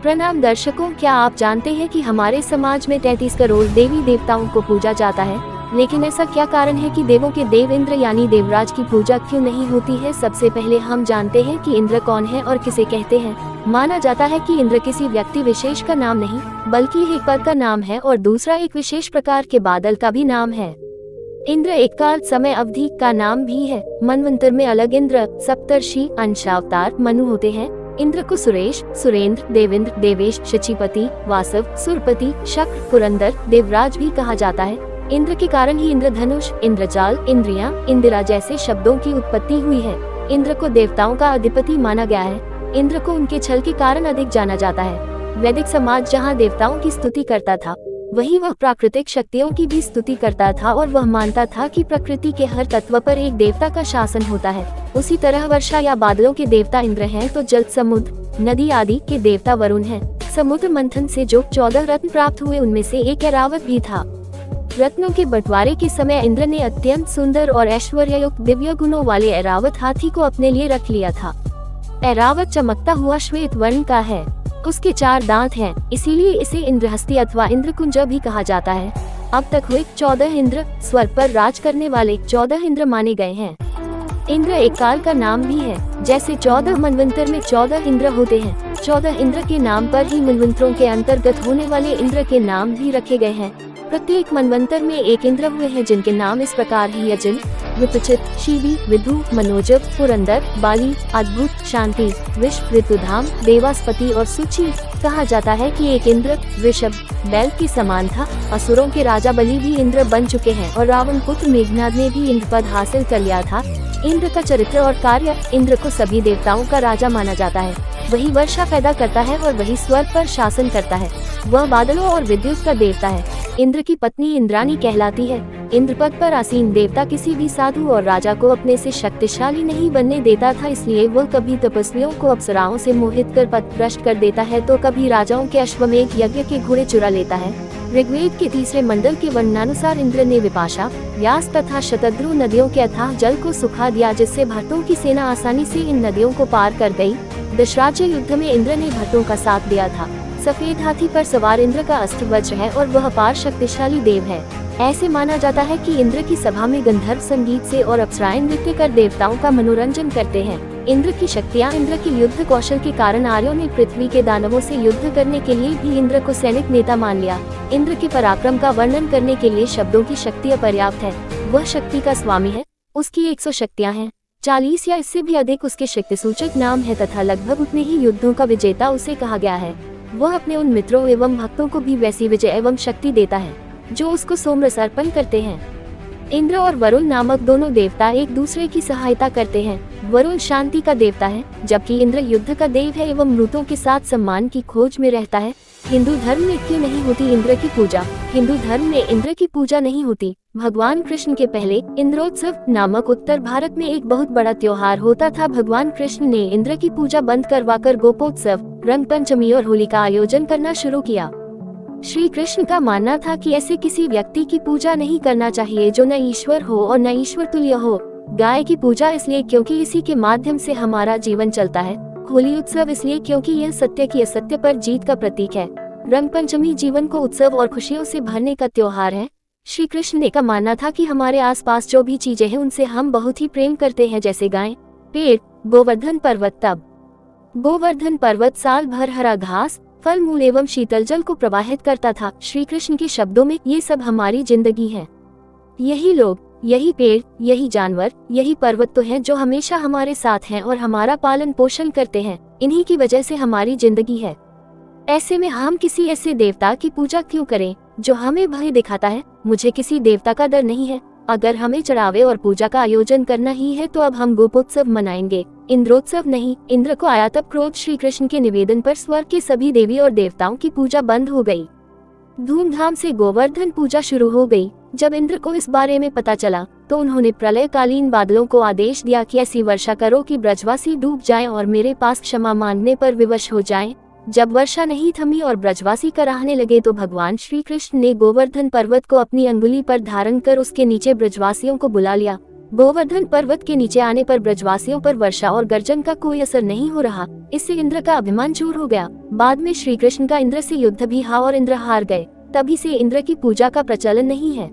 प्रणाम दर्शकों, क्या आप जानते हैं कि हमारे समाज में 33 करोड़ देवी देवताओं को पूजा जाता है, लेकिन ऐसा क्या कारण है कि देवों के देव इंद्र यानी देवराज की पूजा क्यों नहीं होती है। सबसे पहले हम जानते हैं कि इंद्र कौन है और किसे कहते हैं। माना जाता है कि इंद्र किसी व्यक्ति विशेष का नाम नहीं, बल्कि एक पद का नाम है और दूसरा एक विशेष प्रकार के बादल का भी नाम है। इंद्र एक काल समय अवधि का नाम भी है। मनवंतर में अलग इंद्र, सप्तर्षि, अंशावतार, मनु होते हैं। इंद्र को सुरेश, सुरेंद्र, देवेंद्र, देवेश, शचीपति, वासव, सुरपति, शक्र, पुरंदर, देवराज भी कहा जाता है। इंद्र के कारण ही इंद्रधनुष, इंद्रजाल, इंद्रियां, इंदिरा जैसे शब्दों की उत्पत्ति हुई है। इंद्र को देवताओं का अधिपति माना गया है। इंद्र को उनके छल के कारण अधिक जाना जाता है। वैदिक समाज जहाँ देवताओं की स्तुति करता था, वहीं वह प्राकृतिक शक्तियों की भी स्तुति करता था और वह मानता था कि प्रकृति के हर तत्व पर एक देवता का शासन होता है। उसी तरह वर्षा या बादलों के देवता इंद्र हैं, तो जल, समुद्र, नदी आदि के देवता वरुण हैं। समुद्र मंथन से जो 14 रत्न प्राप्त हुए, उनमें से एक ऐरावत भी था। रत्नों के बंटवारे के समय इंद्र ने अत्यंत सुंदर और ऐश्वर्ययुक्त दिव्य गुणों वाले ऐरावत हाथी को अपने लिए रख लिया था। ऐरावत चमकता हुआ श्वेत वर्ण का है। उसके 4 दांत हैं, इसीलिए इसे इंद्रहस्ती अथवा इंद्रकुंज भी कहा जाता है। अब तक हुए 14 इंद्र स्वर्ग पर राज करने वाले 14 इंद्र माने गए हैं। इंद्र एक काल का नाम भी है। जैसे 14 मनवंतर में 14 इंद्र होते हैं, 14 इंद्र के नाम पर ही मनवंतरों के अंतर्गत होने वाले इंद्र के नाम भी रखे गए हैं। प्रत्येक मनवंतर में एक इंद्र हुए हैं, जिनके नाम इस प्रकार ही यजन, विपचित, शिवी, विधु, मनोजव, पुरंदर, बाली, अद्भुत, शांति, विश्व, ऋतुधाम, देवास्पति और सुचि। कहा जाता है कि एक इंद्र वृषभ बैल के समान था। असुरों के राजा बलि भी इंद्र बन चुके हैं और रावण पुत्र मेघनाद ने भी इंद्र पद हासिल कर लिया था। इंद्र का चरित्र और कार्य, इंद्र को सभी देवताओं का राजा माना जाता है। वही वर्षा पैदा करता है और वही स्वर्ग पर शासन करता है। वह बादलों और विद्युत का देवता है। इंद्र की पत्नी इंद्राणी कहलाती है। इंद्र पद पर आसीन देवता किसी भी साधु और राजा को अपने से शक्तिशाली नहीं बनने देता था, इसलिए वह कभी तपस्वियों को अप्सराओं से मोहित कर पथ भ्रष्ट कर देता है, तो कभी राजाओं के अश्वमेध यज्ञ के घोड़े चुरा लेता है। ऋग्वेद के 3 मंडल के वर्णनानुसार इंद्र ने विपाशा, व्यास तथा शतद्रु नदियों के अथाह जल को सुखा दिया, जिससे भरतों की सेना आसानी से इन नदियों को पार कर गई। दशराज्य युद्ध में इंद्र ने भरतों का साथ दिया था। सफेद हाथी पर सवार इंद्र का अस्त्र वज्र है और वह अपार शक्तिशाली देव है। ऐसे माना जाता है कि इंद्र की सभा में गंधर्व संगीत से और अप्सराएं नृत्य कर देवताओं का मनोरंजन करते हैं। इंद्र की शक्तियाँ, इंद्र के युद्ध कौशल के कारण आर्यों ने पृथ्वी के दानवों से युद्ध करने के लिए भी इंद्र को सैनिक नेता मान लिया। इंद्र के पराक्रम का वर्णन करने के लिए शब्दों की शक्ति अपर्याप्त है। वह शक्ति का स्वामी है। उसकी 100 शक्तियाँ हैं, 40 या इससे भी अधिक उसके शक्ति सूचक नाम है तथा लगभग उतने ही युद्धों का विजेता उसे कहा गया है। वह अपने उन मित्रों एवं भक्तों को भी वैसी विजय एवं शक्ति देता है जो उसको सोमरस अर्पण करते हैं। इंद्र और वरुण नामक दोनों देवता एक दूसरे की सहायता करते हैं। वरुण शांति का देवता है, जबकि इंद्र युद्ध का देव है एवं मृतों के साथ सम्मान की खोज में रहता है। हिंदू धर्म में क्यों नहीं होती इंद्र की पूजा? हिंदू धर्म में इंद्र की पूजा नहीं होती। भगवान कृष्ण के पहले इंद्रोत्सव नामक उत्तर भारत में एक बहुत बड़ा त्योहार होता था। भगवान कृष्ण ने इंद्र की पूजा बंद करवाकर गोपोत्सव, रंग पंचमी और होली का आयोजन करना शुरू किया। श्री कृष्ण का मानना था कि ऐसे किसी व्यक्ति की पूजा नहीं करना चाहिए जो न ईश्वर हो और न ईश्वर तुल्य हो। गाय की पूजा इसलिए क्योंकि इसी के माध्यम से हमारा जीवन चलता है। होली उत्सव इसलिए क्योंकि यह सत्य की असत्य पर जीत का प्रतीक है। रंग पंचमी जीवन को उत्सव और खुशियों से भरने का त्योहार है। श्री कृष्ण का मानना था कि हमारे आसपास जो भी चीजें हैं उनसे हम बहुत ही प्रेम करते हैं, जैसे गाय, पेड़, गोवर्धन पर्वत। तब गोवर्धन पर्वत साल भर हरा घास, फल मूल एवं शीतल जल को प्रवाहित करता था। श्री कृष्ण के शब्दों में ये सब हमारी जिंदगी है। यही लोग, यही पेड़, यही जानवर, यही पर्वत तो हैं जो हमेशा हमारे साथ हैं और हमारा पालन पोषण करते हैं। इन्हीं की वजह से हमारी जिंदगी है। ऐसे में हम किसी ऐसे देवता की पूजा क्यों करें जो हमें भय दिखाता है? मुझे किसी देवता का डर नहीं है। अगर हमें चढ़ावे और पूजा का आयोजन करना ही है तो अब हम गोपोत्सव मनाएंगे, इंद्रोत्सव नहीं। इंद्र को आया तब क्रोध। श्री कृष्ण के निवेदन पर स्वर्ग के सभी देवी और देवताओं की पूजा बंद हो गई। धूमधाम से गोवर्धन पूजा शुरू हो गई। जब इंद्र को इस बारे में पता चला तो उन्होंने प्रलयकालीन बादलों को आदेश दिया कि ऐसी वर्षा करो कि ब्रजवासी डूब जाएं और मेरे पास क्षमा मांगने पर विवश हो जाएं। जब वर्षा नहीं थमी और ब्रजवासी कराहने लगे तो भगवान श्री कृष्ण ने गोवर्धन पर्वत को अपनी अंगुली पर धारण कर उसके नीचे ब्रजवासियों को बुला लिया। गोवर्धन पर्वत के नीचे आने पर ब्रजवासियों पर वर्षा और गर्जन का कोई असर नहीं हो रहा। इससे इंद्र का अभिमान चूर हो गया। बाद में श्री कृष्ण का इंद्र से युद्ध भी हुआ और इंद्र हार गए। तभी से इंद्र की पूजा का प्रचलन नहीं है।